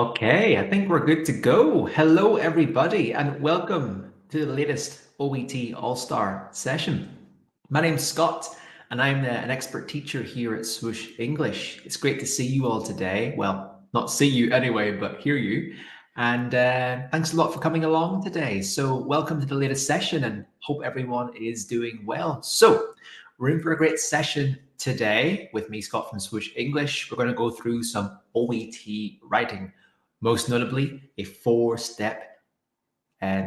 Okay, I think we're good to go. Hello, everybody, and welcome to the latest OET All-Star session. My name's Scott, and I'm an expert teacher here at Swoosh English. It's great to see you all today. Well, not see you anyway, but hear you. And thanks a lot for coming along today. So welcome to the latest session, and hope everyone is doing well. So we're in for a great session today with me, Scott from Swoosh English. We're going to go through some OET writing, most notably a 4-step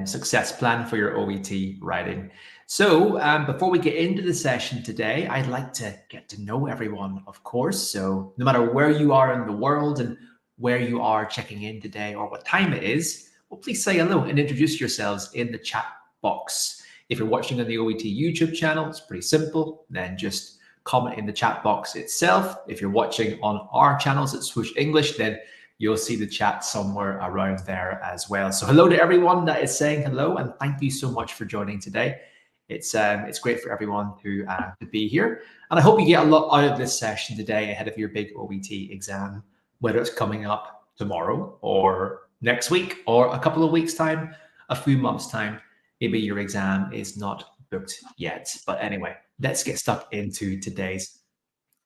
success plan for your OET writing. So before we get into the session today, I'd like to get to know everyone, of course. So no matter where you are in the world and where you are checking in today or what time it is, well, please say hello and introduce yourselves in the chat box. If you're watching on the OET YouTube channel, it's pretty simple. Then just comment in the chat box itself. If you're watching on our channels at Swoosh English, then you'll see the chat somewhere around there as well. So hello to everyone that is saying hello, and thank you so much for joining today. It's great for everyone to be here, and I hope you get a lot out of this session today ahead of your big OET exam, whether it's coming up tomorrow or next week or a couple of weeks' time, a few months' time. Maybe your exam is not booked yet. But anyway, let's get stuck into today's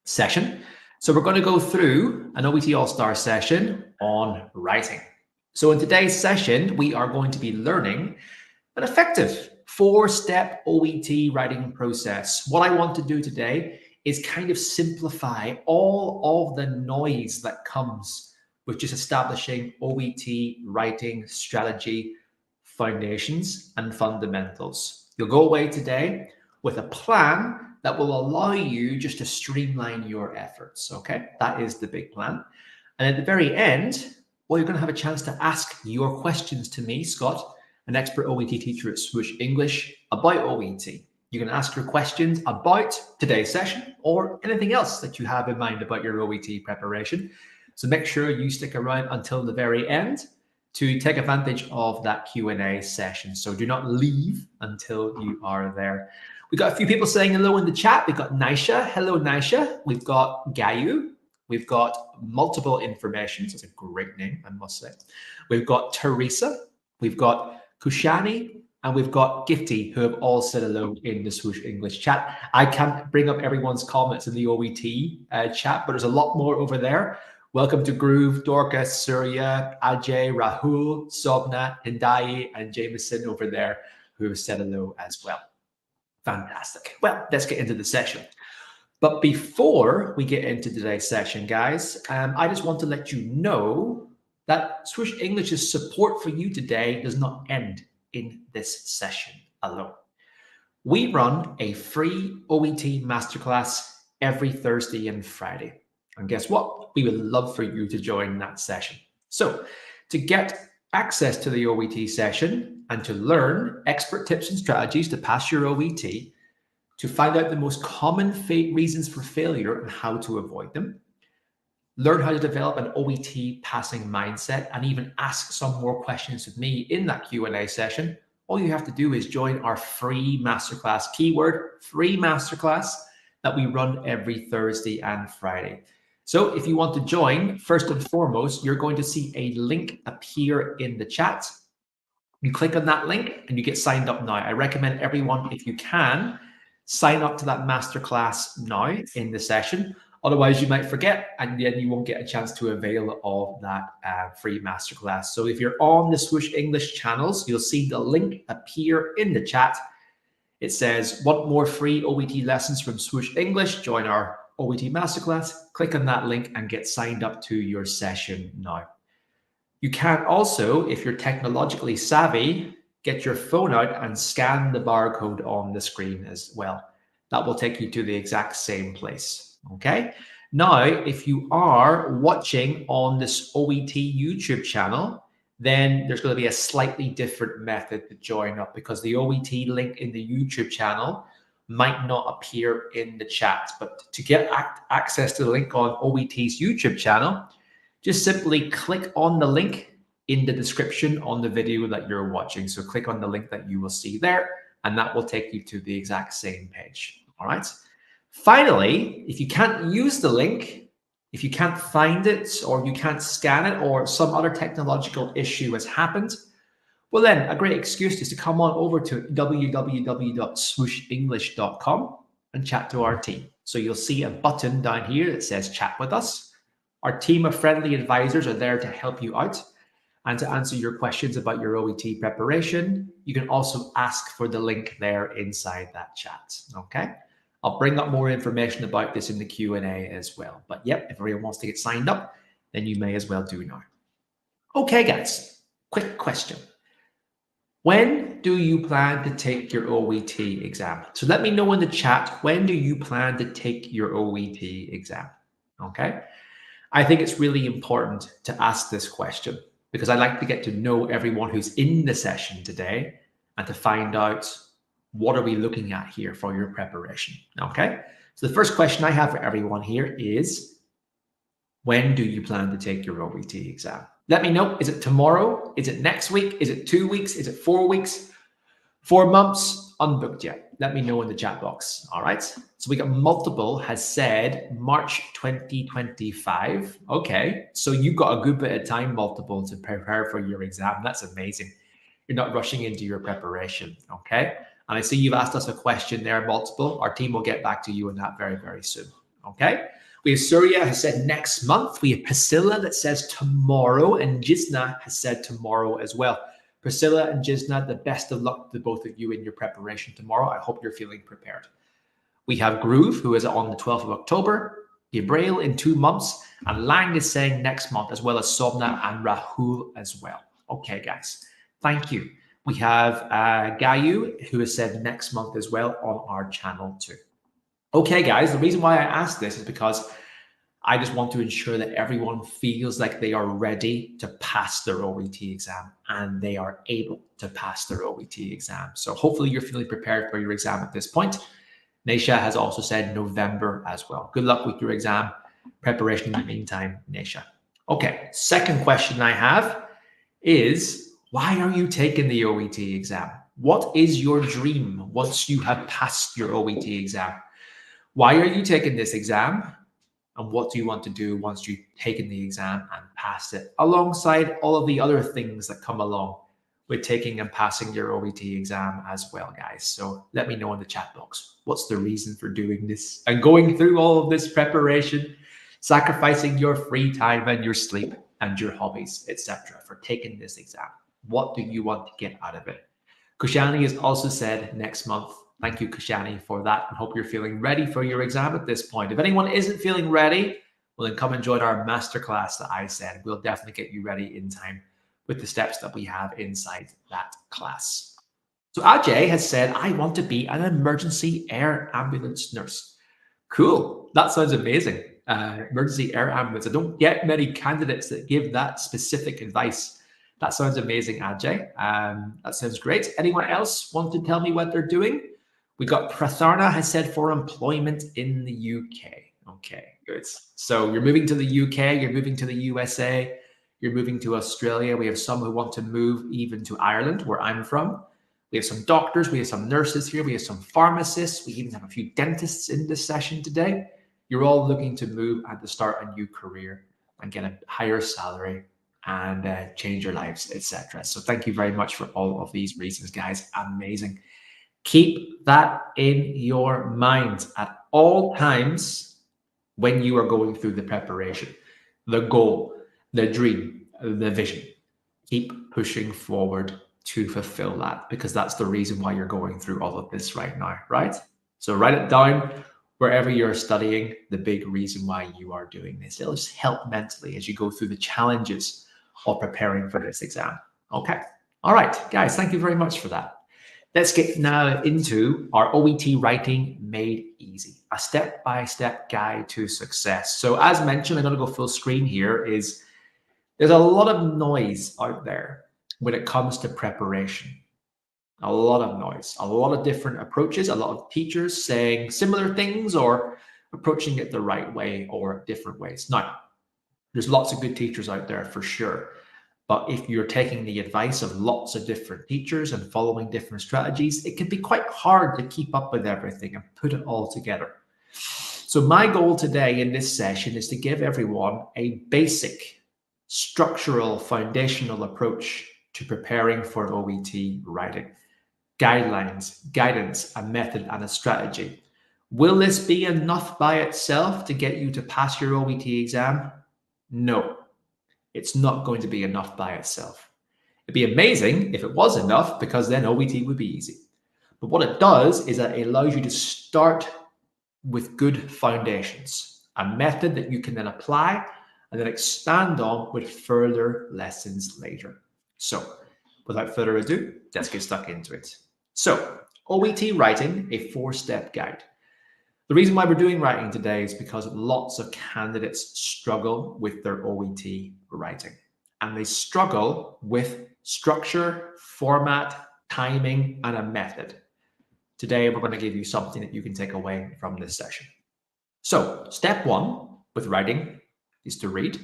session. So we're going to go through an OET All-Star session on writing. So in today's session, we are going to be learning an effective 4-step OET writing process. What I want to do today is kind of simplify all of the noise that comes with just establishing OET writing strategy, foundations, and fundamentals. You'll go away today with a plan that will allow you just to streamline your efforts, okay? That is the big plan. And at the very end, well, you're gonna have a chance to ask your questions to me, Scott, an expert OET teacher at Swoosh English, about OET. You can ask your questions about today's session or anything else that you have in mind about your OET preparation. So make sure you stick around until the very end to take advantage of that Q&A session. So do not leave until you are there. We've got a few people saying hello in the chat. We've got Nisha. Hello, Nisha. We've got Gayu. We've got Multiple Informations. That's a great name, I must say. We've got Teresa. We've got Kushani. And we've got Gifty, who have all said hello in the Swoosh English chat. I can't bring up everyone's comments in the OET chat, but there's a lot more over there. Welcome to Groove, Dorcas, Surya, Ajay, Rahul, Sobna, Hindai, and Jameson over there who have said hello as well. Fantastic. Well, let's get into the session. But before we get into today's session, guys, I just want to let you know that Swoosh English's support for you today does not end in this session alone. We run a free OET masterclass every Thursday and Friday. And guess what? We would love for you to join that session. So to get access to the OET session and to learn expert tips and strategies to pass your OET, to find out the most common reasons for failure and how to avoid them, learn how to develop an OET passing mindset, and even ask some more questions with me in that Q&A session, all you have to do is join our free masterclass, keyword free masterclass, that we run every Thursday and Friday. So if you want to join, first and foremost, you're going to see a link appear in the chat. You click on that link and you get signed up now. I recommend everyone, if you can, sign up to that masterclass now in the session. Otherwise, you might forget and then you won't get a chance to avail of that free masterclass. So if you're on the Swoosh English channels, you'll see the link appear in the chat. It says, want more free OET lessons from Swoosh English? Join our OET masterclass. Click on that link and get signed up to your session now. You can also, if you're technologically savvy, get your phone out and scan the barcode on the screen as well. That will take you to the exact same place. Okay. Now, if you are watching on this OET YouTube channel, then there's going to be a slightly different method to join up, because the OET link in the YouTube channel might not appear in the chat. But to get access to the link on OET's YouTube channel, just simply click on the link in the description on the video that you're watching. So click on the link that you will see there, and that will take you to the exact same page. All right. Finally, if you can't use the link, If you can't find it or you can't scan it or some other technological issue has happened, well then a great excuse is to come on over to www.swooshenglish.com and chat to our team. So you'll see a button down here that says chat with us. Our team of friendly advisors are there to help you out and to answer your questions about your OET preparation. You can also ask for the link there inside that chat, okay? I'll bring up more information about this in the Q&A as well. But yep, if everyone wants to get signed up, then you may as well do now. Okay, guys, quick question. When do you plan to take your OET exam? So let me know in the chat, when do you plan to take your OET exam? Okay. I think it's really important to ask this question because I like to get to know everyone who's in the session today and to find out what are we looking at here for your preparation. Okay. So the first question I have for everyone here is, when do you plan to take your OET exam? Let me know. Is it tomorrow? Is it next week? Is it 2 weeks? Is it 4 weeks? 4 months? Unbooked yet? Let me know in the chat box. All right. So we got multiple has said March 2025. Okay. So you've got a good bit of time, multiple, to prepare for your exam. That's amazing. You're not rushing into your preparation. Okay. And I see you've asked us a question there, multiple. Our team will get back to you on that very, very soon. Okay. We have Surya has said next month. We have Priscilla that says tomorrow, and Jisna has said tomorrow as well. Priscilla and Jisna, the best of luck to both of you in your preparation tomorrow. I hope you're feeling prepared. We have Groove, who is on the 12th of October, Gabriel in 2 months, and Lang is saying next month, as well as Somna and Rahul as well. Okay, guys, thank you. We have Gayu, who has said next month as well on our channel too. Okay, guys, the reason why I asked this is because I just want to ensure that everyone feels like they are ready to pass their OET exam and they are able to pass their OET exam. So hopefully you're feeling prepared for your exam at this point. Naisha has also said November as well. Good luck with your exam preparation in the meantime, Naisha. Okay, second question I have is, why are you taking the OET exam? What is your dream once you have passed your OET exam? Why are you taking this exam? And what do you want to do once you've taken the exam and passed it, alongside all of the other things that come along with taking and passing your OET exam as well, guys? So let me know in the chat box. What's the reason for doing this and going through all of this preparation, sacrificing your free time and your sleep and your hobbies, etc., for taking this exam? What do you want to get out of it? Kushani has also said next month. Thank you, Kushani, for that. I hope you're feeling ready for your exam at this point. If anyone isn't feeling ready, well, then come and join our masterclass that I said. We'll definitely get you ready in time with the steps that we have inside that class. So Ajay has said, I want to be an emergency air ambulance nurse. Cool. That sounds amazing. Emergency air ambulance. I don't get many candidates that give that specific advice. That sounds amazing, Ajay. That sounds great. Anyone else want to tell me what they're doing? We got Pratharna has said for employment in the UK. Okay, good. So you're moving to the UK, you're moving to the USA, you're moving to Australia. We have some who want to move even to Ireland, where I'm from. We have some doctors, we have some nurses here, we have some pharmacists, we even have a few dentists in this session today. You're all looking to move and to start a new career and get a higher salary and change your lives, etc. So thank you very much for all of these reasons, guys. Amazing. Keep that in your mind at all times when you are going through the preparation, the goal, the dream, the vision. Keep pushing forward to fulfill that, because that's the reason why you're going through all of this right now, right? So write it down wherever you're studying, the big reason why you are doing this. It'll just help mentally as you go through the challenges of preparing for this exam. Okay. All right, guys, thank you very much for that. Let's get now into our OET Writing Made Easy, a step-by-step guide to success. So as mentioned, I'm going to go full screen here. There's a lot of noise out there when it comes to preparation. A lot of noise, a lot of different approaches, a lot of teachers saying similar things or approaching it the right way or different ways. Now, there's lots of good teachers out there for sure. But if you're taking the advice of lots of different teachers and following different strategies, it can be quite hard to keep up with everything and put it all together. So my goal today in this session is to give everyone a basic, structural, foundational approach to preparing for OET writing. Guidelines, guidance, a method, and a strategy. Will this be enough by itself to get you to pass your OET exam? No, it's not going to be enough by itself. It'd be amazing if it was enough, because then OET would be easy. But what it does is that it allows you to start with good foundations, a method that you can then apply and then expand on with further lessons later. So without further ado, let's get stuck into it. So OET Writing, a 4-step guide. The reason why we're doing writing today is because lots of candidates struggle with their OET writing, and they struggle with structure, format, timing, and a method. Today, we're going to give you something that you can take away from this session. So step 1 with writing is to read.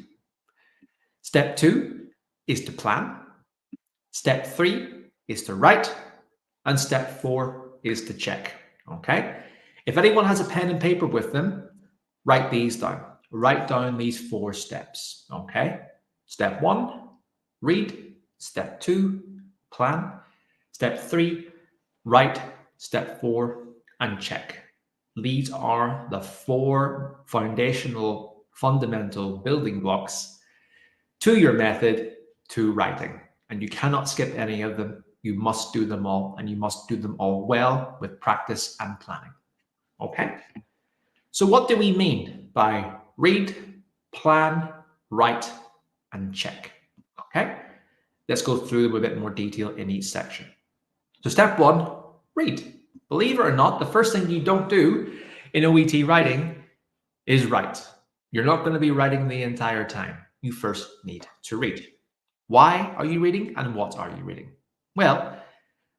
Step 2 is to plan. Step 3 is to write. And step 4 is to check. Okay? If anyone has a pen and paper with them, write these down. Write down these 4 steps. Okay? Step 1, read. Step 2, plan. Step 3, write. Step 4, and check. These are the 4 foundational, fundamental building blocks to your method, to writing. And you cannot skip any of them. You must do them all, and you must do them all well with practice and planning. Okay? So what do we mean by read, plan, write, and check? Okay? Let's go through them a bit more detail in each section. So step 1, read. Believe it or not, the first thing you don't do in OET writing is write. You're not going to be writing the entire time. You first need to read. Why are you reading, and what are you reading? Well,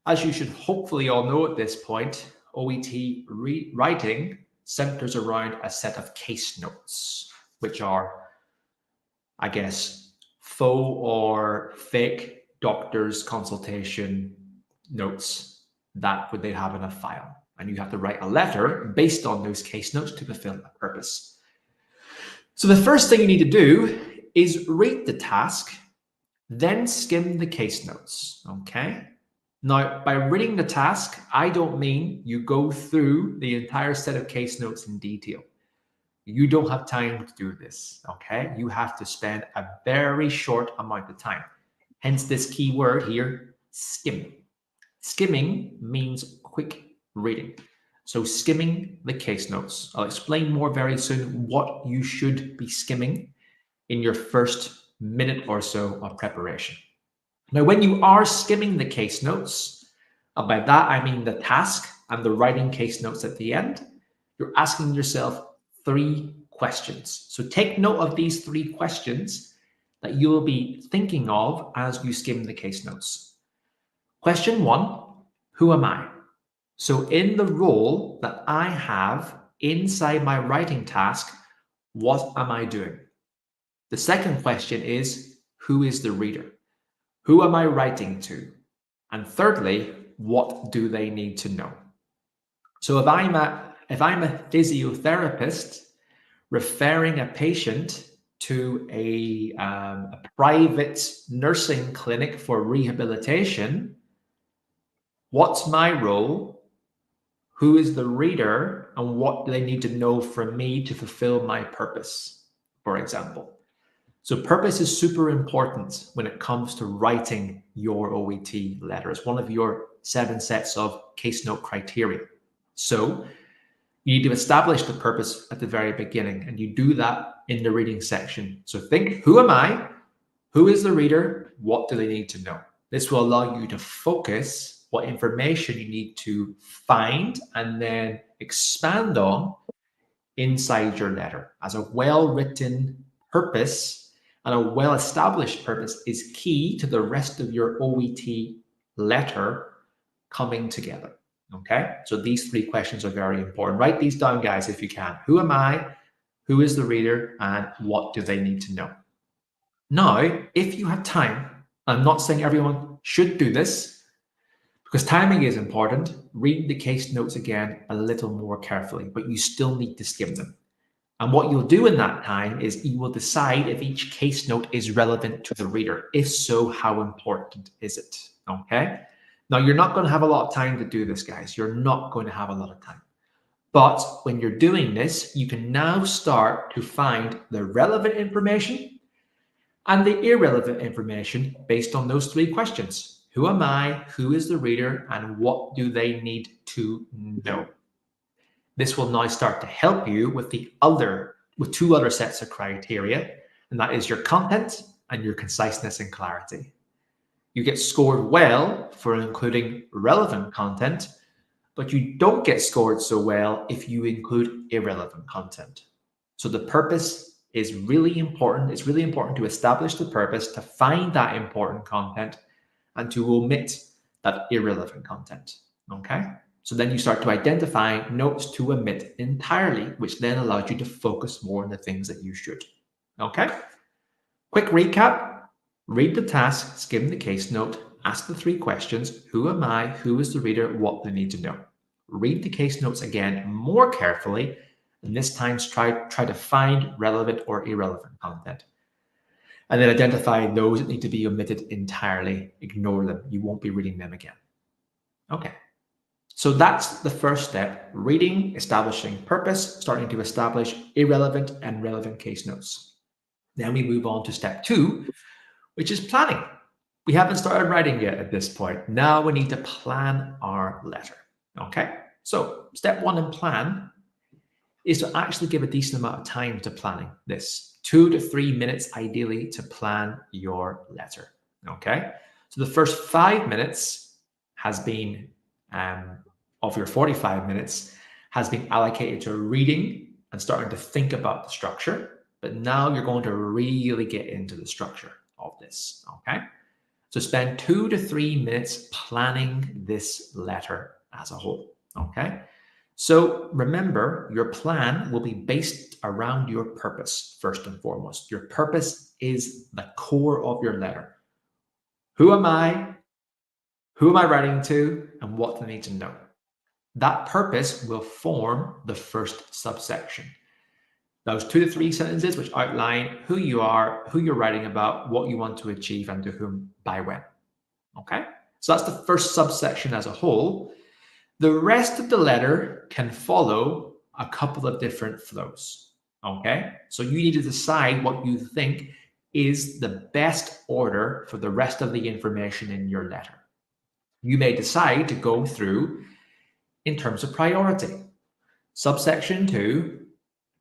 as you should hopefully all know at this point, OET writing centers around a set of case notes, which are, I guess, faux or fake doctor's consultation notes that would they have in a file. And you have to write a letter based on those case notes to fulfill a purpose. So the first thing you need to do is read the task, then skim the case notes. Okay? Now, by reading the task, I don't mean you go through the entire set of case notes in detail. You don't have time to do this. Okay? You have to spend a very short amount of time. Hence this key word here, skim. Skimming means quick reading. So skimming the case notes. I'll explain more very soon what you should be skimming in your first minute or so of preparation. Now, when you are skimming the case notes, and by that I mean the task and the writing case notes at the end, you're asking yourself 3 questions. So take note of these 3 questions that you will be thinking of as you skim the case notes. Question 1, who am I? So in the role that I have inside my writing task, what am I doing? The second question is, who is the reader? Who am I writing to? And thirdly, what do they need to know? So if I'm a physiotherapist referring a patient to a private nursing clinic for rehabilitation, what's my role? Who is the reader? And what do they need to know from me to fulfill my purpose, for example? So purpose is super important when it comes to writing your OET letter. It's one of your 7 sets of case note criteria. So you need to establish the purpose at the very beginning, and you do that in the reading section. So think, who am I? Who is the reader? What do they need to know? This will allow you to focus what information you need to find and then expand on inside your letter. As a well-written purpose and a well-established purpose is key to the rest of your OET letter coming together. Okay, so these 3 questions are very important. Write these down, guys, if you can. Who am I? Who is the reader? And what do they need to know? Now, if you have time, I'm not saying everyone should do this, because timing is important. Read the case notes again a little more carefully, but you still need to skim them. And what you'll do in that time is you will decide if each case note is relevant to the reader. If so, how important is it? Okay. Now, you're not going to have a lot of time to do this, guys. You're not going to have a lot of time. But when you're doing this, you can now start to find the relevant information and the irrelevant information based on those three questions. Who am I? Who is the reader? And what do they need to know? This will now start to help you with two other sets of criteria, and that is your content and your conciseness and clarity. You get scored well for including relevant content, but you don't get scored so well if you include irrelevant content. So the purpose is really important. It's really important to establish the purpose, to find that important content, and to omit that irrelevant content. Okay? So then you start to identify notes to omit entirely, which then allows you to focus more on the things that you should. Okay? Quick recap. Read the task, skim the case note, ask the three questions. Who am I? Who is the reader? What they need to know. Read the case notes again more carefully, and this time try to find relevant or irrelevant content. And then identify those that need to be omitted entirely. Ignore them. You won't be reading them again. Okay. So that's the first step, reading, establishing purpose, starting to establish irrelevant and relevant case notes. Then we move on to step 2, which is planning. We haven't started writing yet at this point. Now we need to plan our letter. Okay, so step 1 in plan is to actually give a decent amount of time to planning this. 2 to 3 minutes ideally to plan your letter. Okay, so the first 5 minutes has been of your 45 minutes has been allocated to reading and starting to think about the structure. But now you're going to really get into the structure of this. Okay, so spend 2 to 3 minutes planning this letter as a whole. Okay, so remember, your plan will be based around your purpose first and foremost. Your purpose is the core of your letter. Who am I? Who am I writing to? And what do I need to know? That purpose will form the first subsection. Those 2 to 3 sentences which outline who you are, who you're writing about, what you want to achieve, and to whom by when. Okay, so that's the first subsection as a whole. The rest of the letter can follow a couple of different flows. Okay, so you need to decide what you think is the best order for the rest of the information in your letter. You may decide to go through in terms of priority. Subsection 2,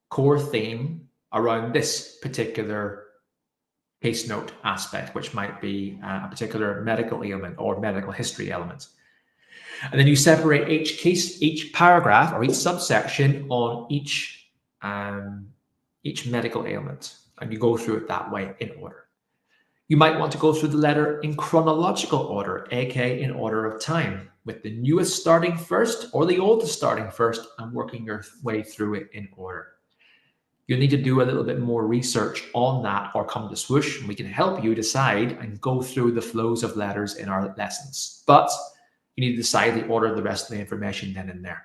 core theme around this particular case note aspect, which might be a particular medical ailment or medical history element. And then you separate each paragraph or each subsection on each medical ailment, and you go through it that way in order. You might want to go through the letter in chronological order, aka in order of time, with the newest starting first or the oldest starting first and working your way through it in order. You'll need to do a little bit more research on that or come to Swoosh and we can help you decide and go through the flows of letters in our lessons. But you need to decide the order of the rest of the information then and there.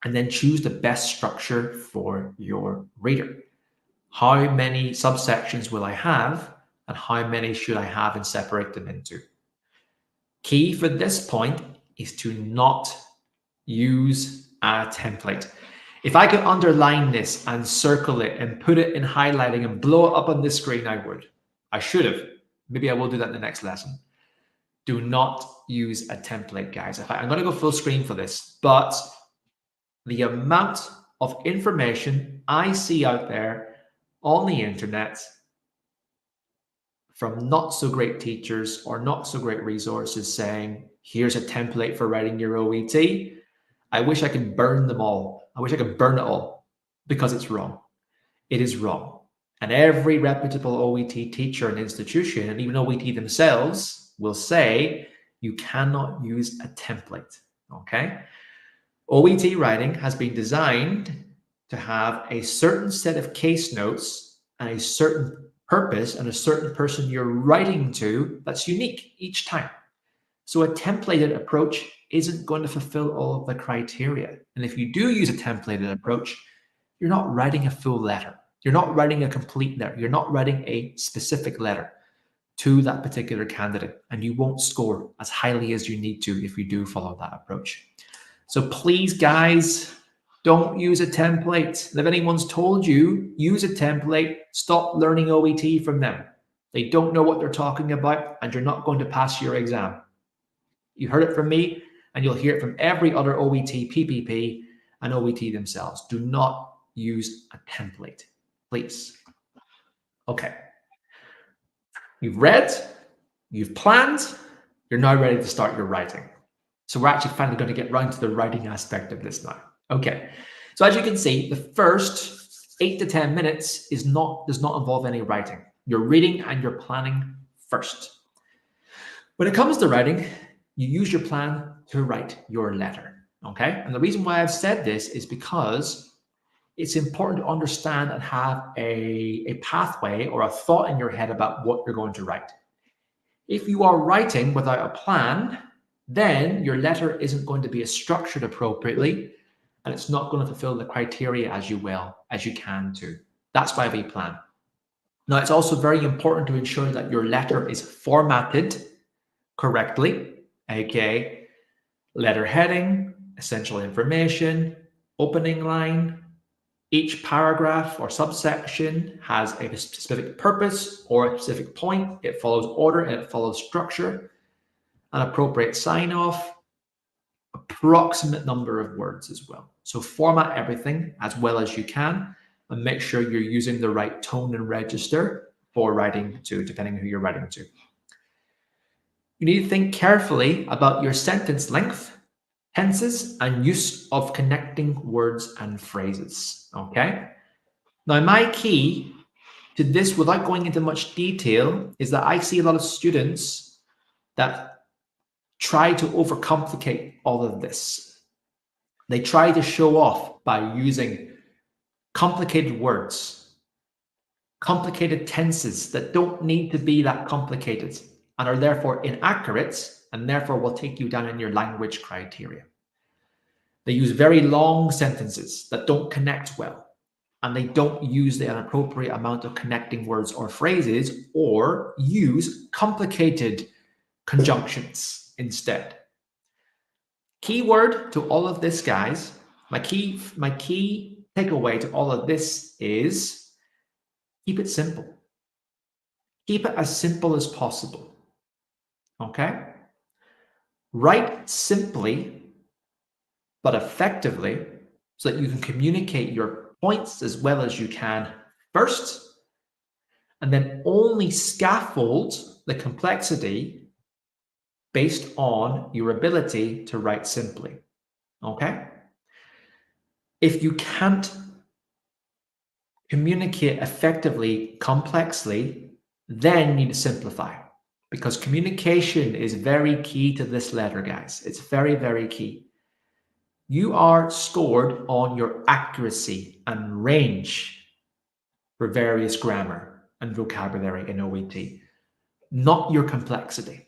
And then choose the best structure for your reader. How many subsections will I have and how many should I have and separate them into? Key for this point is to not use a template. If I could underline this and circle it and put it in highlighting and blow it up on this screen, I would. I should have. Maybe I will do that in the next lesson. Do not use a template, guys. I'm going to go full screen for this, but the amount of information I see out there on the internet from not so great teachers or not so great resources saying, here's a template for writing your OET. I wish I could burn them all. I wish I could burn it all because it's wrong. It is wrong. And every reputable OET teacher and institution, and even OET themselves, will say you cannot use a template. Okay? OET writing has been designed to have a certain set of case notes and a certain purpose and a certain person you're writing to that's unique each time. So a templated approach isn't going to fulfill all of the criteria. And if you do use a templated approach, you're not writing a full letter. You're not writing a complete letter. You're not writing a specific letter to that particular candidate, and you won't score as highly as you need to if you do follow that approach. So please, guys, don't use a template. And if anyone's told you use a template, stop learning OET from them. They don't know what they're talking about, and you're not going to pass your exam. You heard it from me, and you'll hear it from every other OET, PPP, and OET themselves. Do not use a template, please. Okay. You've read, you've planned, you're now ready to start your writing. So we're actually finally going to get round to the writing aspect of this now. Okay. So as you can see, the first 8 to 10 minutes does not involve any writing. You're reading and you're planning first. When it comes to writing, you use your plan to write your letter. Okay. And the reason why I've said this is because it's important to understand and have a pathway or a thought in your head about what you're going to write. If you are writing without a plan, then your letter isn't going to be structured appropriately, and it's not going to fulfill the criteria as you can to. That's why we plan. Now, it's also very important to ensure that your letter is formatted correctly, aka letter heading, essential information, opening line. Each paragraph or subsection has a specific purpose or a specific point. It follows order and it follows structure, an appropriate sign-off, approximate number of words as well. So format everything as well as you can and make sure you're using the right tone and register for writing to, depending on who you're writing to. You need to think carefully about your sentence length, tenses, and use of connecting words and phrases. Okay. Now, my key to this, without going into much detail, is that I see a lot of students that try to overcomplicate all of this. They try to show off by using complicated words, complicated tenses that don't need to be that complicated and are therefore inaccurate and therefore will take you down in your language criteria. They use very long sentences that don't connect well, and they don't use the appropriate amount of connecting words or phrases, or use complicated conjunctions instead. Keyword to all of this, guys, my key takeaway to all of this is keep it simple. Keep it as simple as possible. Okay? Write simply but effectively so that you can communicate your points as well as you can first, and then only scaffold the complexity based on your ability to write simply. Okay? If you can't communicate effectively complexly, then you need to simplify, because communication is very key to this letter, guys. It's very, very key. You are scored on your accuracy and range for various grammar and vocabulary in OET, not your complexity.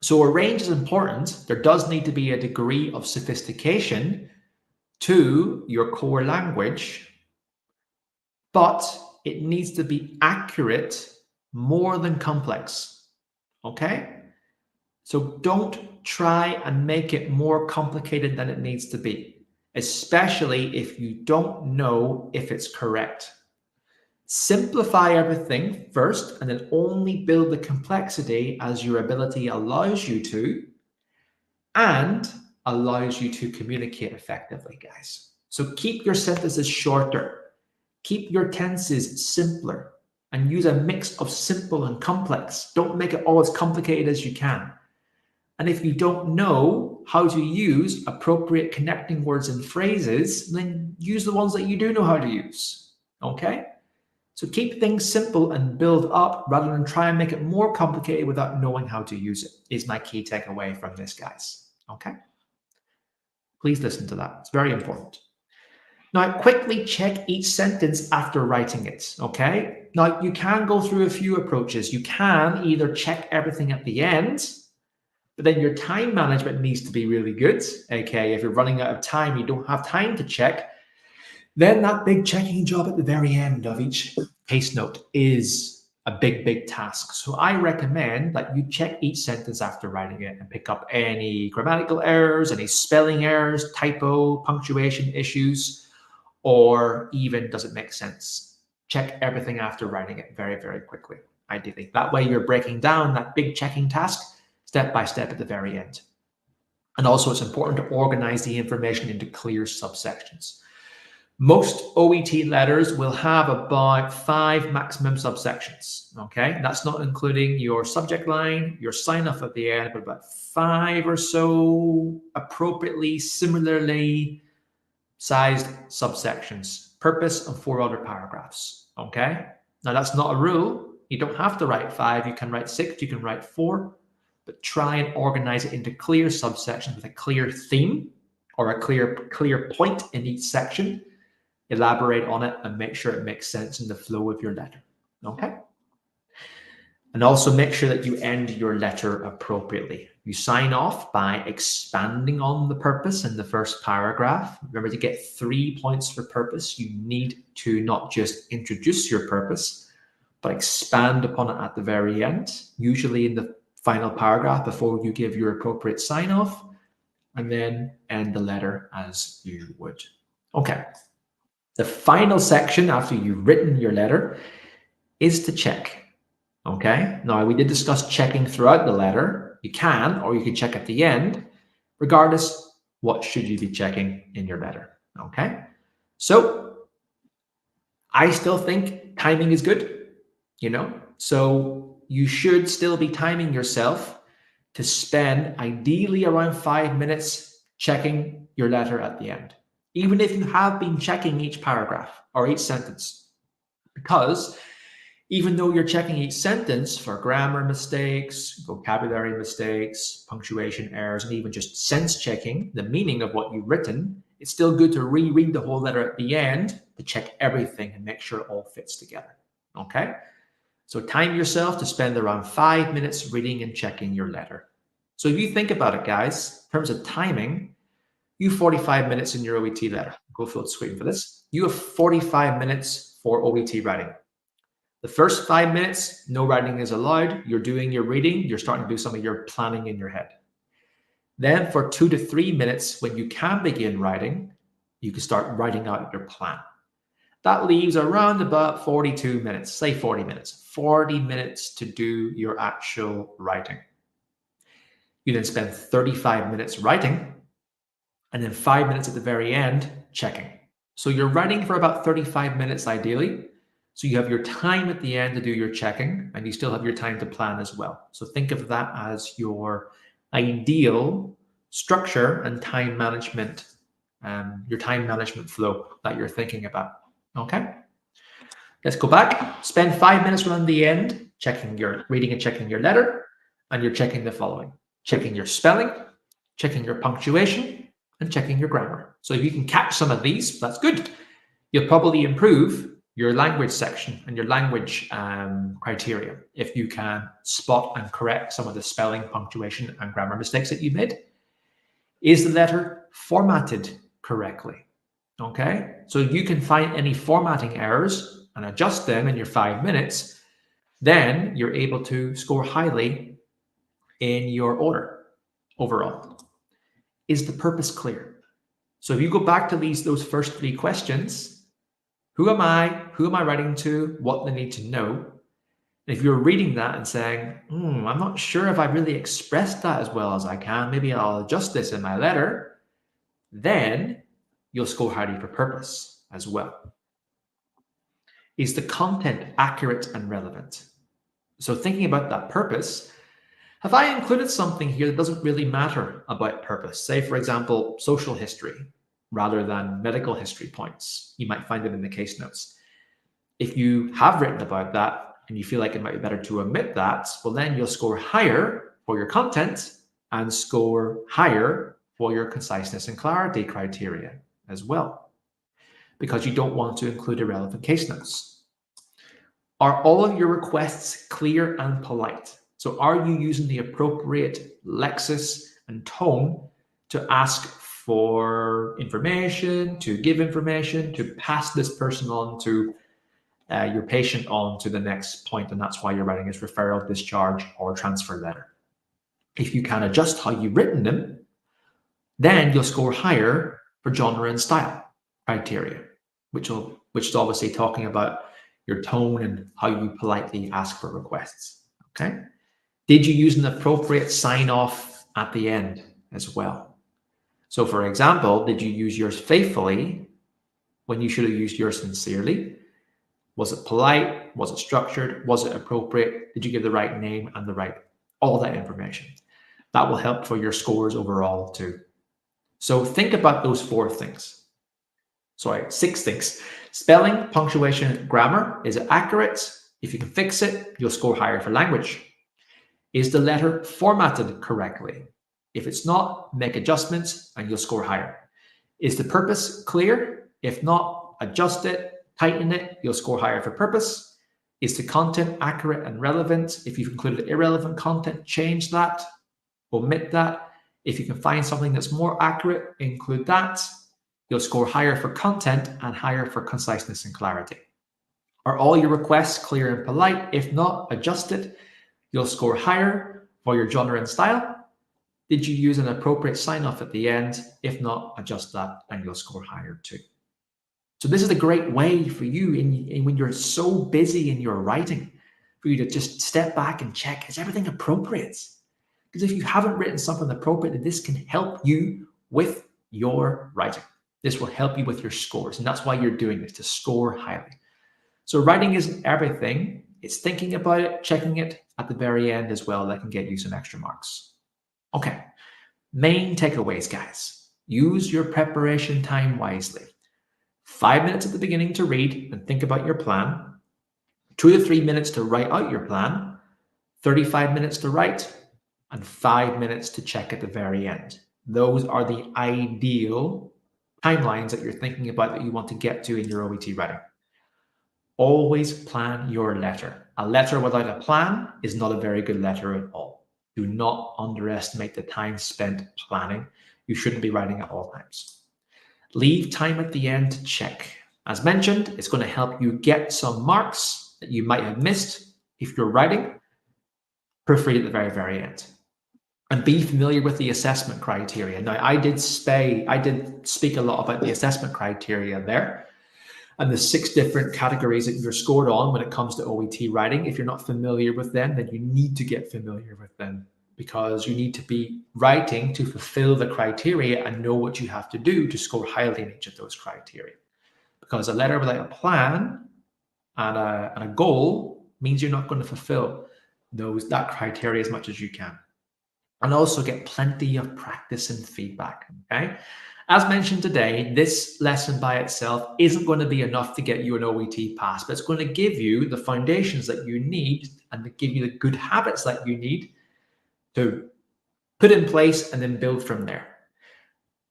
So a range is important. There does need to be a degree of sophistication to your core language, but it needs to be accurate more than complex. Okay? So don't try and make it more complicated than it needs to be, especially if you don't know if it's correct. Simplify everything first and then only build the complexity as your ability allows you to and allows you to communicate effectively, guys. So keep your sentences shorter, keep your tenses simpler, and use a mix of simple and complex. Don't make it all as complicated as you can. And if you don't know how to use appropriate connecting words and phrases, then use the ones that you do know how to use. Okay? So keep things simple and build up rather than try and make it more complicated without knowing how to use it, is my key takeaway from this, guys. Okay? Please listen to that. It's very important. Now, quickly check each sentence after writing it, okay? Now, you can go through a few approaches. You can either check everything at the end, but then your time management needs to be really good, okay? If you're running out of time, you don't have time to check, Then that big checking job at the very end of each case note is a big task. So I recommend that you check each sentence after writing it and pick up any grammatical errors, any spelling errors, typo, punctuation issues, or even does it make sense? Check everything after writing it very quickly, ideally. That way you're breaking down that big checking task step by step at the very end. And also it's important to organize the information into clear subsections. Most OET letters will have about 5 maximum subsections, okay? That's not including your subject line, your sign off at the end, but about 5 or so appropriately, similarly sized subsections, purpose and 4 other paragraphs, okay? Now that's not a rule. You don't have to write 5, you can write 6, you can write 4, but try and organize it into clear subsections with a clear theme or a clear point in each section. Elaborate on it and make sure it makes sense in the flow of your letter, okay? And also make sure that you end your letter appropriately. You sign off by expanding on the purpose in the first paragraph. Remember, to get 3 points for purpose, you need to not just introduce your purpose, but expand upon it at the very end, usually in the final paragraph before you give your appropriate sign off, and then end the letter as you would. Okay. The final section after you've written your letter is to check, okay? Now, we did discuss checking throughout the letter. You can, or you can check at the end. Regardless, what should you be checking in your letter, okay? So, I still think timing is good, So, you should still be timing yourself to spend ideally around 5 minutes checking your letter at the end, even if you have been checking each paragraph or each sentence. Because even though you're checking each sentence for grammar mistakes, vocabulary mistakes, punctuation errors, and even just sense checking the meaning of what you've written, it's still good to reread the whole letter at the end to check everything and make sure it all fits together, okay? So time yourself to spend around 5 minutes reading and checking your letter. So if you think about it, guys, in terms of timing, you have 45 minutes in your OET letter. Go full screen for this. You have 45 minutes for OET writing. The first 5 minutes, no writing is allowed. You're doing your reading. You're starting to do some of your planning in your head. Then for 2 to 3 minutes, when you can begin writing, you can start writing out your plan. That leaves around about 42 minutes, say 40 minutes, 40 minutes to do your actual writing. You then spend 35 minutes writing, and then 5 minutes at the very end, checking. So you're writing for about 35 minutes ideally. So you have your time at the end to do your checking, and you still have your time to plan as well. So think of that as your ideal structure and time management, your time management flow that you're thinking about. Okay? Let's go back. Spend 5 minutes around the end, checking your reading and checking your letter, and you're checking the following: checking your spelling, checking your punctuation, and checking your grammar. So if you can catch some of these, that's good. You'll probably improve your language section and your language criteria if you can spot and correct some of the spelling, punctuation, and grammar mistakes that you made. Is the letter formatted correctly? Okay, so if you can find any formatting errors and adjust them in your 5 minutes, then you're able to score highly in your order overall. Is the purpose clear? So if you go back to those first 3 questions, who am I writing to, what they need to know? And if you're reading that and saying, I'm not sure if I really expressed that as well as I can, maybe I'll adjust this in my letter, then you'll score highly for purpose as well. Is the content accurate and relevant? So thinking about that purpose, have I included something here that doesn't really matter about purpose? Say, for example, social history rather than medical history points. You might find them in the case notes. If you have written about that and you feel like it might be better to omit that, well, then you'll score higher for your content and score higher for your conciseness and clarity criteria as well, because you don't want to include irrelevant case notes. Are all of your requests clear and polite? So are you using the appropriate lexis and tone to ask for information, to give information, to pass this person on to your patient on to the next point, and that's why you're writing is referral, discharge, or transfer letter. If you can adjust how you've written them, then you'll score higher for genre and style criteria, which is obviously talking about your tone and how you politely ask for requests. Okay. Did you use an appropriate sign off at the end as well? So, for example, did you use yours faithfully when you should have used yours sincerely? Was it polite? Was it structured? Was it appropriate? Did you give the right name and all that information? That will help for your scores overall too. So think about those 6 things. Spelling, punctuation, grammar. Is it accurate? If you can fix it, you'll score higher for language. Is the letter formatted correctly? If it's not, make adjustments and you'll score higher. Is the purpose clear? If not, adjust it, tighten it, you'll score higher for purpose. Is the content accurate and relevant? If you've included irrelevant content, change that, omit that. If you can find something that's more accurate, include that. You'll score higher for content and higher for conciseness and clarity. Are all your requests clear and polite? If not, adjust it. You'll score higher for your genre and style. Did you use an appropriate sign-off at the end? If not, adjust that and you'll score higher too. So this is a great way for you when you're so busy in your writing, for you to just step back and check, is everything appropriate? Because if you haven't written something appropriate, then this can help you with your writing. This will help you with your scores. And that's why you're doing this, to score highly. So writing isn't everything. It's thinking about it, checking it at the very end as well. That can get you some extra marks. Okay, main takeaways, guys. Use your preparation time wisely. 5 minutes at the beginning to read and think about your plan. 2 to 3 minutes to write out your plan. 35 minutes to write, and 5 minutes to check at the very end. Those are the ideal timelines that you're thinking about that you want to get to in your OET writing. Always plan your letter. A letter without a plan is not a very good letter at all. Do not underestimate the time spent planning. You shouldn't be writing at all times. Leave time at the end to check. As mentioned, it's going to help you get some marks that you might have missed if you're writing. Proofread at the very, very end. And be familiar with the assessment criteria. Now, I did speak a lot about the assessment criteria there and the 6 different categories that you're scored on when it comes to OET writing. If you're not familiar with them, then you need to get familiar with them, because you need to be writing to fulfill the criteria and know what you have to do to score highly in each of those criteria. Because a letter without a plan and a goal means you're not going to fulfill that criteria as much as you can. And also get plenty of practice and feedback, okay? As mentioned today, this lesson by itself isn't going to be enough to get you an OET pass, but it's going to give you the foundations that you need and to give you the good habits that you need to put in place and then build from there.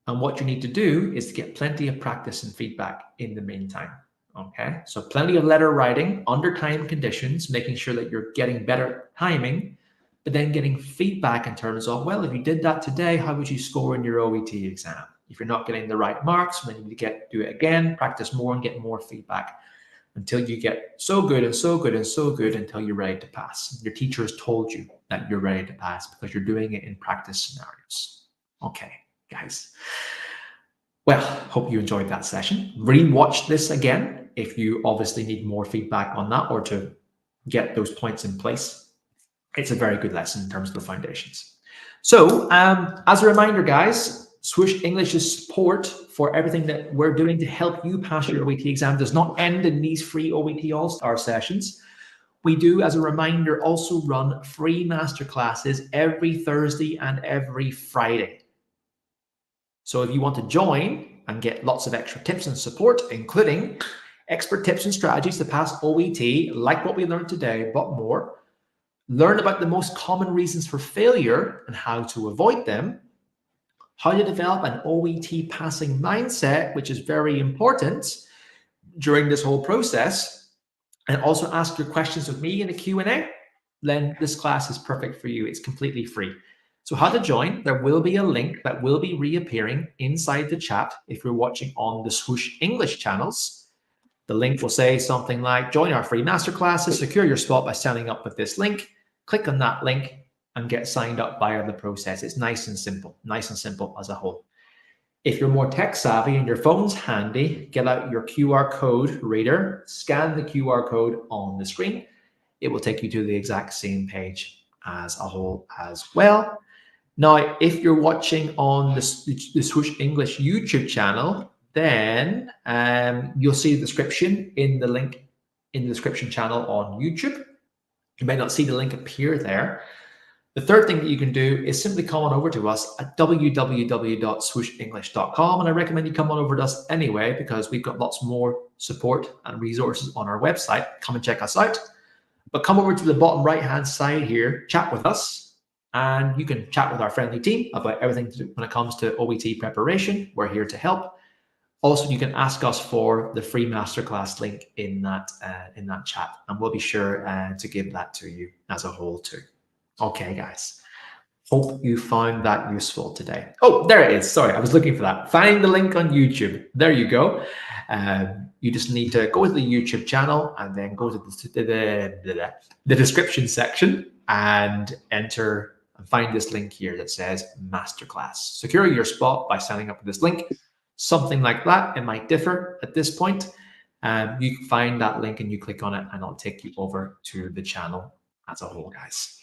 And what you need to do is to get plenty of practice and feedback in the meantime, okay? So plenty of letter writing under time conditions, making sure that you're getting better timing, but then getting feedback in terms of, well, if you did that today, how would you score in your OET exam? If you're not getting the right marks, then you need to do it again, practice more and get more feedback until you get so good and so good and so good until you're ready to pass. Your teacher has told you that you're ready to pass because you're doing it in practice scenarios. Okay, guys. Well, hope you enjoyed that session. Rewatch this again if you obviously need more feedback on that or to get those points in place. It's a very good lesson in terms of the foundations. So as a reminder, guys, Swoosh English's support for everything that we're doing to help you pass your OET exam does not end in these free OET All-Star sessions. We do, as a reminder, also run free masterclasses every Thursday and every Friday. So if you want to join and get lots of extra tips and support, including expert tips and strategies to pass OET, like what we learned today, but more, learn about the most common reasons for failure and how to avoid them, how to develop an OET passing mindset, which is very important during this whole process, and also ask your questions with me in a Q&A, then this class is perfect for you. It's completely free. So how to join, there will be a link that will be reappearing inside the chat if you're watching on the Swoosh English channels. The link will say something like, join our free masterclasses, secure your spot by signing up with this link. Click on that link and get signed up via the process. It's nice and simple as a whole. If you're more tech savvy and your phone's handy, get out your QR code reader, scan the QR code on the screen. It will take you to the exact same page as a whole as well. Now, if you're watching on the Swoosh English YouTube channel, then you'll see the description in the link in the description channel on YouTube. You may not see the link appear there. The third thing that you can do is simply come on over to us at www.swooshenglish.com. And I recommend you come on over to us anyway, because we've got lots more support and resources on our website. Come and check us out. But come over to the bottom right-hand side here, chat with us, and you can chat with our friendly team about everything when it comes to OET preparation. We're here to help. Also, you can ask us for the free masterclass link in that chat, and we'll be sure to give that to you as a whole too. Okay, guys. Hope you found that useful today. Oh, there it is. Sorry, I was looking for that. Find the link on YouTube. There you go. You just need to go to the YouTube channel and then go to the description section and enter and find this link here that says Masterclass. Secure your spot by signing up with this link. Something like that. It might differ at this point. You can find that link and you click on it and it'll take you over to the channel as a whole, guys.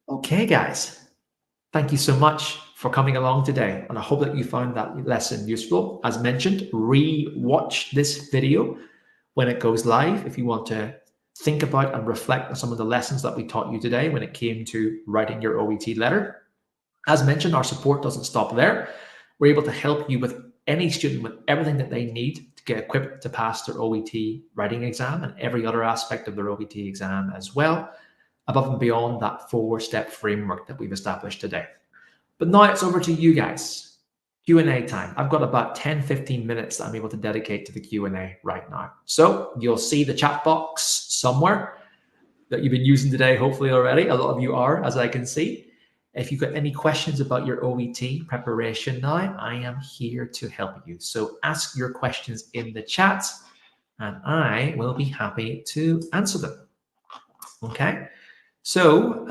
Okay, guys, thank you so much for coming along today. And I hope that you found that lesson useful. As mentioned, re-watch this video when it goes live if you want to think about and reflect on some of the lessons that we taught you today when it came to writing your OET letter. As mentioned, our support doesn't stop there. We're able to help you with any student with everything that they need to get equipped to pass their OET writing exam and every other aspect of their OET exam as well, above and beyond that 4-step framework that we've established today. But now it's over to you guys. Q&A time. I've got about 10-15 minutes that I'm able to dedicate to the Q&A right now. So you'll see the chat box somewhere that you've been using today, hopefully already. A lot of you are, as I can see. If you've got any questions about your OET preparation now, I am here to help you. So ask your questions in the chat and I will be happy to answer them. Okay. So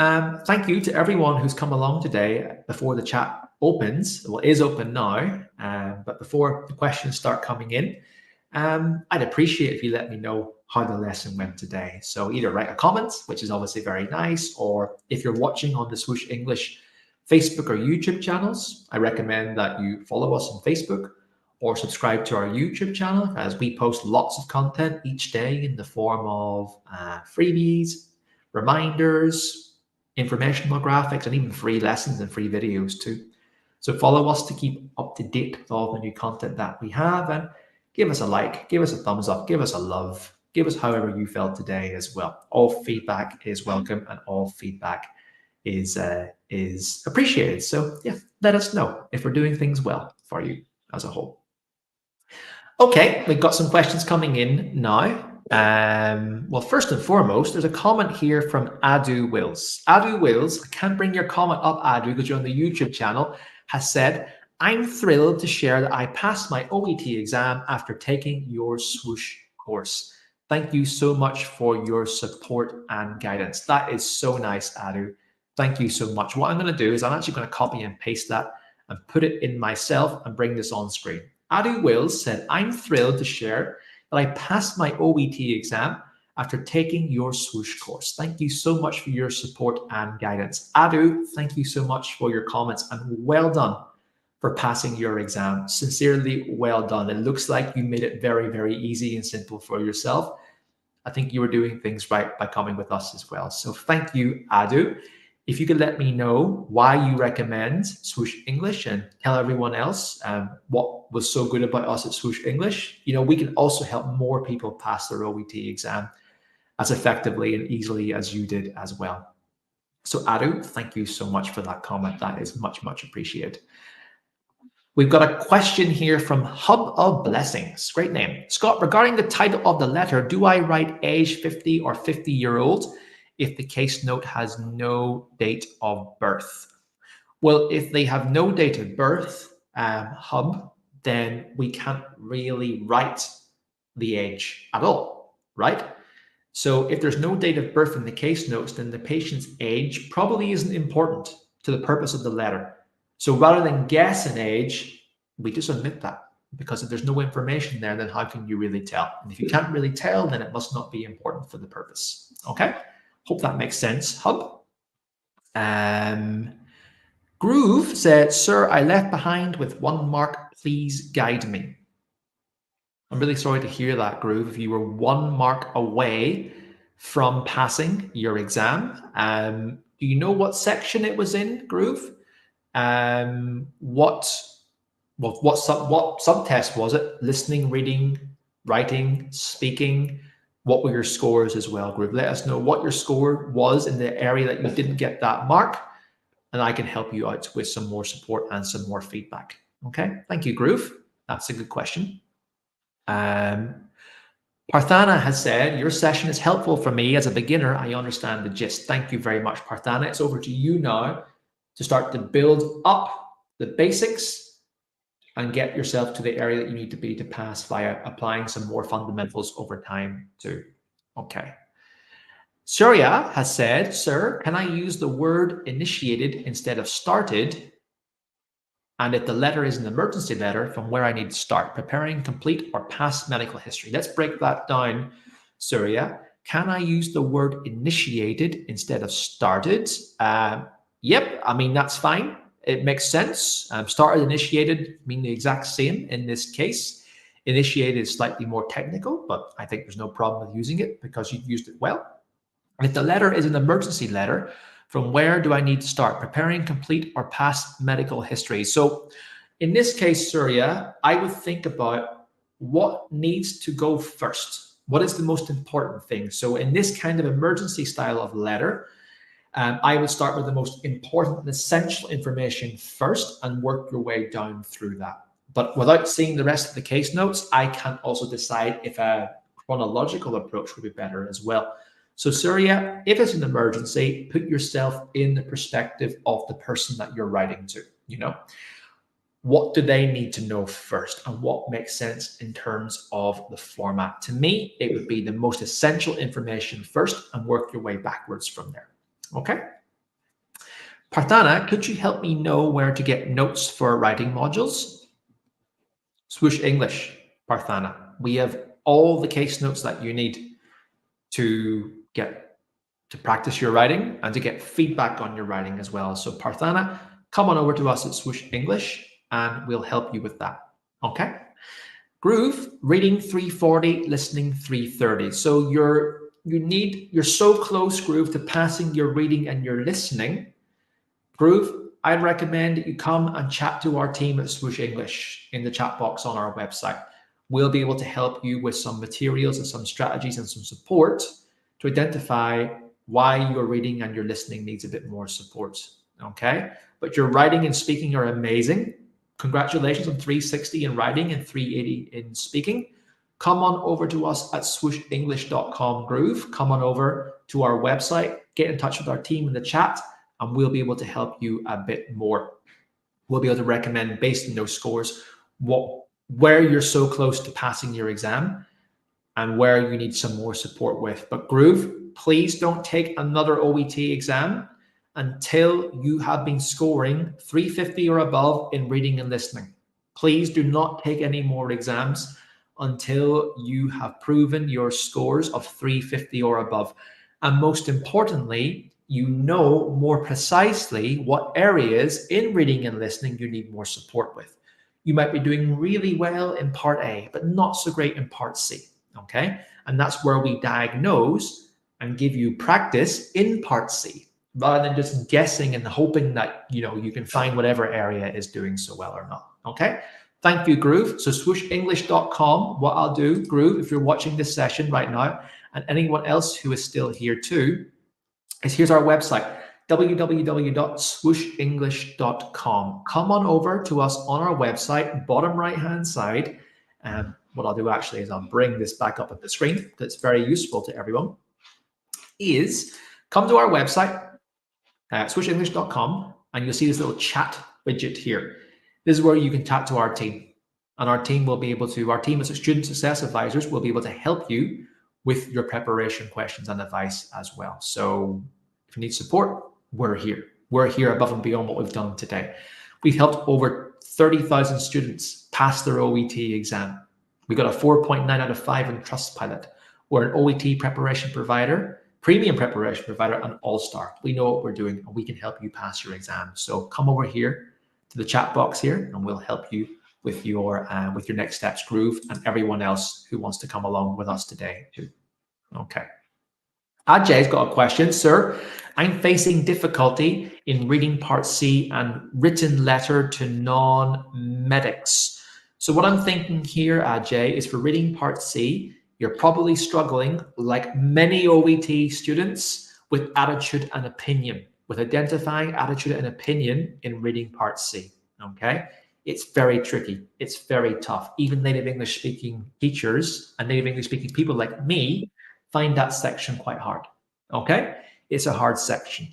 thank you to everyone who's come along today before the chat opens. Well, it is open now, but before the questions start coming in, I'd appreciate if you let me know how the lesson went today. So either write a comment, which is obviously very nice, or if you're watching on the Swoosh English Facebook or YouTube channels, I recommend that you follow us on Facebook or subscribe to our YouTube channel, as we post lots of content each day in the form of freebies, reminders, informational graphics, and even free lessons and free videos too. So follow us to keep up to date with all the new content that we have, and give us a like, give us a thumbs up, give us a love, give us however you felt today as well. All feedback is welcome and all feedback is appreciated. So yeah, let us know if we're doing things well for you as a whole. Okay, we've got some questions coming in now. Well, first and foremost, there's a comment here from Adu Wills. Adu Wills, I can't bring your comment up, Adu, because you're on the YouTube channel, has said, I'm thrilled to share that I passed my OET exam after taking your Swoosh course. Thank you so much for your support and guidance. That is so nice, Adu. Thank you so much. What I'm going to do is I'm actually going to copy and paste that and put it in myself and bring this on screen. Adu Wills said, I'm thrilled to share that I passed my OET exam after taking your Swoosh course. Thank you so much for your support and guidance. Adu, thank you so much for your comments and well done for passing your exam. Sincerely, well done. It looks like you made it very, very easy and simple for yourself. I think you were doing things right by coming with us as well. So thank you, Adu. If you could let me know why you recommend Swoosh English and tell everyone else what was so good about us at Swoosh English, we can also help more people pass their OET exam as effectively and easily as you did as well. So Adu, thank you so much for that comment. That is much, much appreciated. We've got a question here from Hub of Blessings. Great name. Scott, regarding the title of the letter, do I write age 50 or 50-year-old if the case note has no date of birth? Well, if they have no date of birth, hub, then we can't really write the age at all, right? So if there's no date of birth in the case notes, then the patient's age probably isn't important to the purpose of the letter. So rather than guess an age, we just omit that, because if there's no information there, then how can you really tell? And if you can't really tell, then it must not be important for the purpose. Okay, hope that makes sense, Hub. Groove said, "Sir, I left behind with 1 mark. Please guide me." I'm really sorry to hear that, Groove. If you were 1 mark away from passing your exam, do you know what section it was in, Groove? What subtest was it? Listening, reading, writing, speaking? What were your scores as well, Groove? Let us know what your score was in the area that you didn't get that mark, and I can help you out with some more support and some more feedback. Okay, thank you, Groove. That's a good question. Parthana has said, "Your session is helpful for me as a beginner. I understand the gist." Thank you very much, Parthana. It's over to you now to start to build up the basics and get yourself to the area that you need to be to pass via applying some more fundamentals over time too. Okay. Surya has said, "Sir, can I use the word initiated instead of started? And if the letter is an emergency letter, from where I need to start? Preparing, complete, or past medical history?" Let's break that down, Surya. Can I use the word initiated instead of started? Yep, I mean, that's fine. It makes sense. Started, initiated mean the exact same in this case. Initiated is slightly more technical, but I think there's no problem with using it because you've used it well. If the letter is an emergency letter, from where do I need to start? Preparing, complete, or past medical history? So in this case, Surya, I would think about what needs to go first. What is the most important thing? So in this kind of emergency style of letter, I would start with the most important and essential information first and work your way down through that. But without seeing the rest of the case notes, I can also decide if a chronological approach would be better as well. So Surya, if it's an emergency, put yourself in the perspective of the person that you're writing to. You know, what do they need to know first, and what makes sense in terms of the format? To me, it would be the most essential information first and work your way backwards from there. Okay. Parthana, could you help me know where to get notes for writing modules? Swoosh English, Parthana. We have all the case notes that you need to get to practice your writing and to get feedback on your writing as well. So Parthana, come on over to us at Swoosh English and we'll help you with that. Okay. Groove, reading 340, listening 330. So you're so close, Groove, to passing your reading and your listening. Groove, I'd recommend that you come and chat to our team at Swoosh English in the chat box on our website. We'll be able to help you with some materials and some strategies and some support to identify why your reading and your listening needs a bit more support. Okay, but your writing and speaking are amazing. Congratulations on 360 in writing and 380 in speaking. Come on over to us at swooshenglish.com, Groove. Come on over to our website, get in touch with our team in the chat, and we'll be able to help you a bit more. We'll be able to recommend, based on those scores, where you're so close to passing your exam and where you need some more support with. But Groove, please don't take another OET exam until you have been scoring 350 or above in reading and listening. Please do not take any more exams until you have proven your scores of 350 or above. And most importantly, you know more precisely what areas in reading and listening you need more support with. You might be doing really well in part A, but not so great in part C, okay? And that's where we diagnose and give you practice in part C, rather than just guessing and hoping that, you know, you can find whatever area is doing so well or not, okay? Thank you, Groove. So swooshenglish.com, what I'll do, Groove, if you're watching this session right now, and anyone else who is still here too, is here's our website, www.swooshenglish.com. Come on over to us on our website, bottom right-hand side. What I'll do actually is I'll bring this back up at the screen that's very useful to everyone, is come to our website, swooshenglish.com, and you'll see this little chat widget here. This is where you can chat to our team. And our team will be able to, our team as student success advisors will be able to help you with your preparation questions and advice as well. So if you need support, we're here. We're here above and beyond what we've done today. We've helped over 30,000 students pass their OET exam. We got a 4.9 out of 5 in Trustpilot. We're an OET preparation provider, premium preparation provider, and all-star. We know what we're doing, and we can help you pass your exam. So come over here to the chat box here, and we'll help you with your next steps, Groove, and everyone else who wants to come along with us today too. Okay. Ajay's got a question. Sir, I'm facing difficulty in reading Part C and written letter to non-medics. So what I'm thinking here, Ajay, is for reading Part C, you're probably struggling, like many OET students, with attitude and opinion, with identifying attitude and opinion in reading Part C. Okay. It's very tricky. It's very tough. Even native English speaking teachers and native English speaking people like me find that section quite hard. Okay? It's a hard section.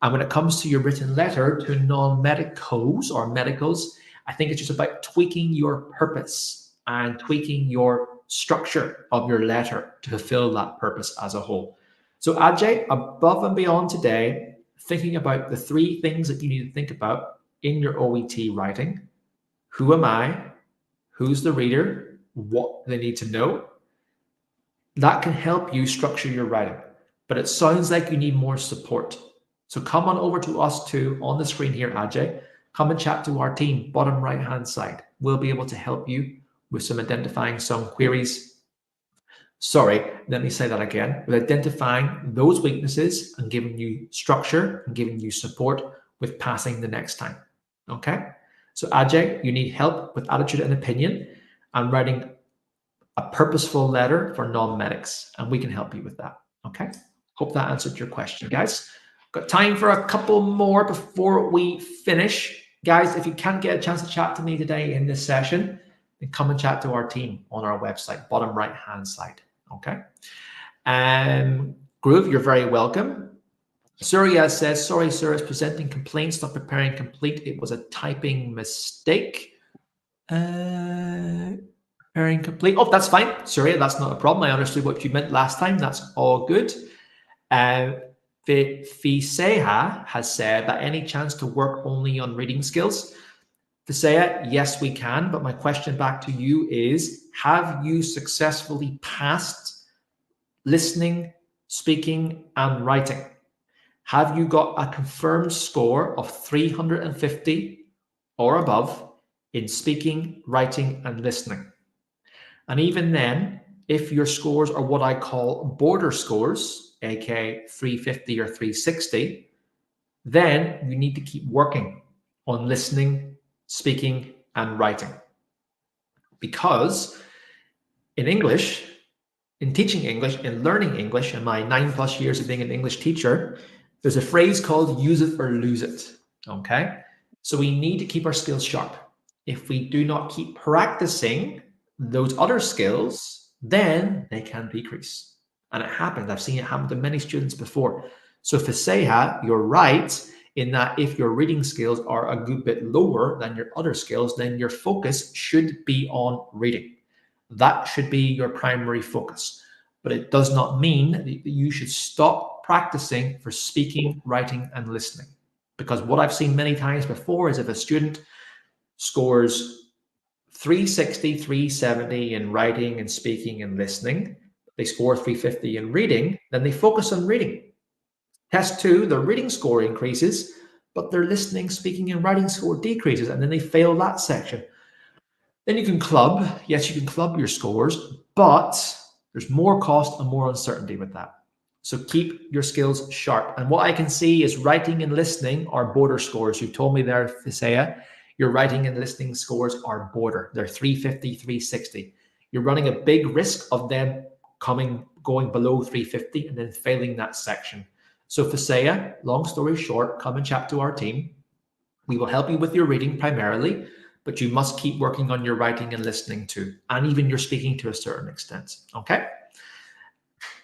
And when it comes to your written letter to non-medicals or medicals, I think it's just about tweaking your purpose and tweaking your structure of your letter to fulfill that purpose as a whole. So Ajay, above and beyond today, thinking about the 3 things that you need to think about in your OET writing. Who am I? Who's the reader? What they need to know? That can help you structure your writing. But it sounds like you need more support. So come on over to us too on the screen here, Ajay. Come and chat to our team, bottom right-hand side. We'll be able to help you with some identifying some queries. Sorry, let me say that again. With identifying those weaknesses and giving you structure and giving you support with passing the next time. Okay? So Ajay, you need help with attitude and opinion and writing a purposeful letter for non-medics, and we can help you with that. Okay? Hope that answered your question, guys. Got time for a couple more before we finish. Guys, if you can't get a chance to chat to me today in this session, then come and chat to our team on our website, bottom right-hand side. Okay? Groove, you're very welcome. Surya says, sorry, sir, is presenting complaints, not preparing complete. It was a typing mistake. Preparing complete. Oh, that's fine. Surya, that's not a problem. I understood what you meant last time. That's all good. Fiseha has said that any chance to work only on reading skills? Fiseha, yes, we can. But my question back to you is, have you successfully passed listening, speaking, and writing? Have you got a confirmed score of 350 or above in speaking, writing, and listening? And even then, if your scores are what I call border scores, aka 350 or 360, then you need to keep working on listening, speaking, and writing. Because in English, in teaching English, in learning English, in my 9+ years of being an English teacher, there's a phrase called use it or lose it, okay? So we need to keep our skills sharp. If we do not keep practicing those other skills, then they can decrease. And it happens. I've seen it happen to many students before. So Fiseha, you're right in that if your reading skills are a good bit lower than your other skills, then your focus should be on reading. That should be your primary focus. But it does not mean that you should stop practicing for speaking, writing, and listening. Because what I've seen many times before is if a student scores 360, 370 in writing and speaking and listening, they score 350 in reading, then they focus on reading. Test 2, their reading score increases, but their listening, speaking, and writing score decreases, and then they fail that section. Then you can club. Yes, you can club your scores, but there's more cost and more uncertainty with that. So keep your skills sharp. And what I can see is writing and listening are border scores. You told me there, Fiseha, your writing and listening scores are border. They're 350, 360. You're running a big risk of them going below 350 and then failing that section. So Fiseha, long story short, come and chat to our team. We will help you with your reading primarily, but you must keep working on your writing and listening too, and even your speaking to a certain extent, okay?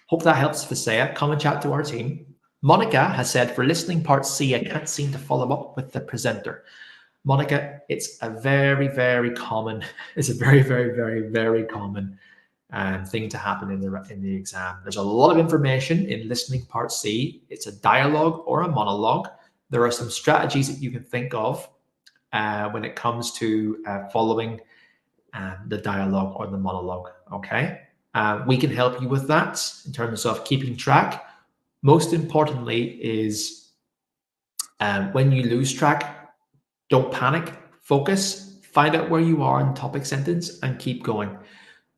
Hope that helps, Fiseha. Come and chat to our team. Monica has said, for listening part C, I can't seem to follow up with the presenter. Monica, it's a very, very common, it's a very, very, very, very common thing to happen in the exam. There's a lot of information in listening part C. It's a dialogue or a monologue. There are some strategies that you can think of when it comes to following the dialogue or the monologue, okay? We can help you with that in terms of keeping track. Most importantly is when you lose track, don't panic, focus, find out where you are in the topic sentence and keep going.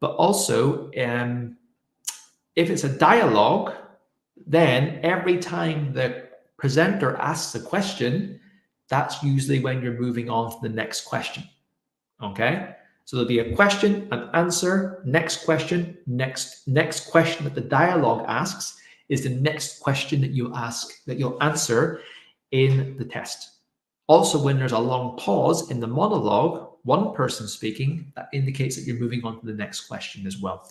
But also, if it's a dialogue, then every time the presenter asks a question, that's usually when you're moving on to the next question, okay? So there'll be a question, an answer, next question, next question that the dialogue asks is the next question that you'll answer in the test. Also, when there's a long pause in the monologue, one person speaking, that indicates that you're moving on to the next question as well.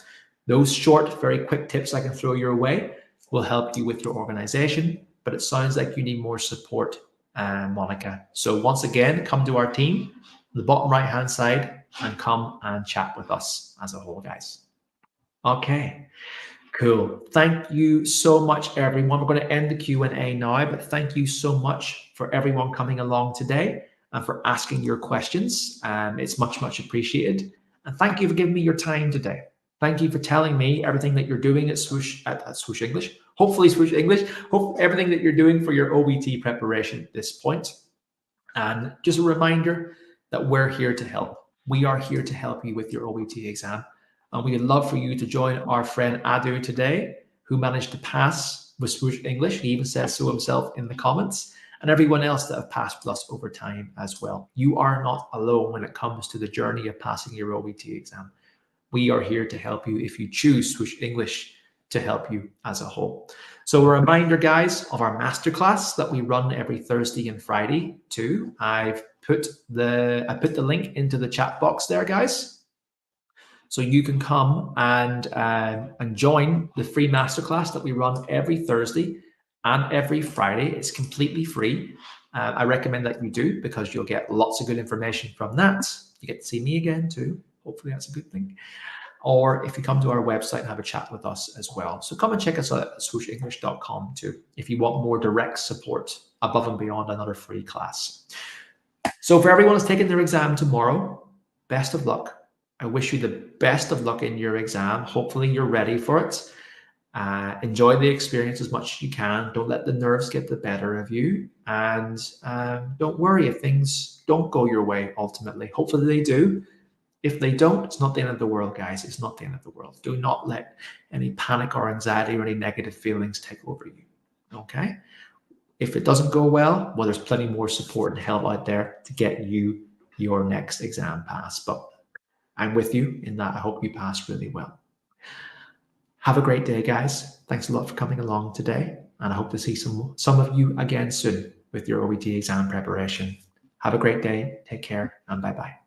Those short, very quick tips I can throw your way will help you with your organization, but it sounds like you need more support, Monica. So once again, come to our team, the bottom right-hand side, and come and chat with us as a whole, guys. Okay. Cool. Thank you so much, everyone. We're going to end the Q&A now, but thank you so much for everyone coming along today and for asking your questions. It's much, much appreciated. And thank you for giving me your time today. Thank you for telling me everything that you're doing at Swoosh English. Hopefully Swoosh English. Everything that you're doing for your OET preparation at this point. And just a reminder that we're here to help. We are here to help you with your OET exam. And we would love for you to join our friend Adu today, who managed to pass with Swoosh English. He even says so himself in the comments, and everyone else that have passed with us over time as well. You are not alone when it comes to the journey of passing your OET exam. We are here to help you if you choose Swoosh English to help you as a whole. So a reminder, guys, of our masterclass that we run every Thursday and Friday too. I put the link into the chat box there, guys. So you can come and join the free masterclass that we run every Thursday and every Friday. It's completely free. I recommend that you do because you'll get lots of good information from that. You get to see me again too. Hopefully that's a good thing. Or if you come to our website and have a chat with us as well. So come and check us out at swooshenglish.com too if you want more direct support above and beyond another free class. So for everyone who's taking their exam tomorrow, best of luck. I wish you the best of luck in your exam. Hopefully you're ready for it. Enjoy the experience as much as you can. Don't let the nerves get the better of you. And don't worry if things don't go your way ultimately. Hopefully they do. If they don't, it's not the end of the world, guys. It's not the end of the world. Do not let any panic or anxiety or any negative feelings take over you, okay? If it doesn't go well, there's plenty more support and help out there to get you your next exam pass. But I'm with you in that. I hope you pass really well. Have a great day, guys. Thanks a lot for coming along today. And I hope to see some of you again soon with your OET exam preparation. Have a great day. Take care and bye-bye.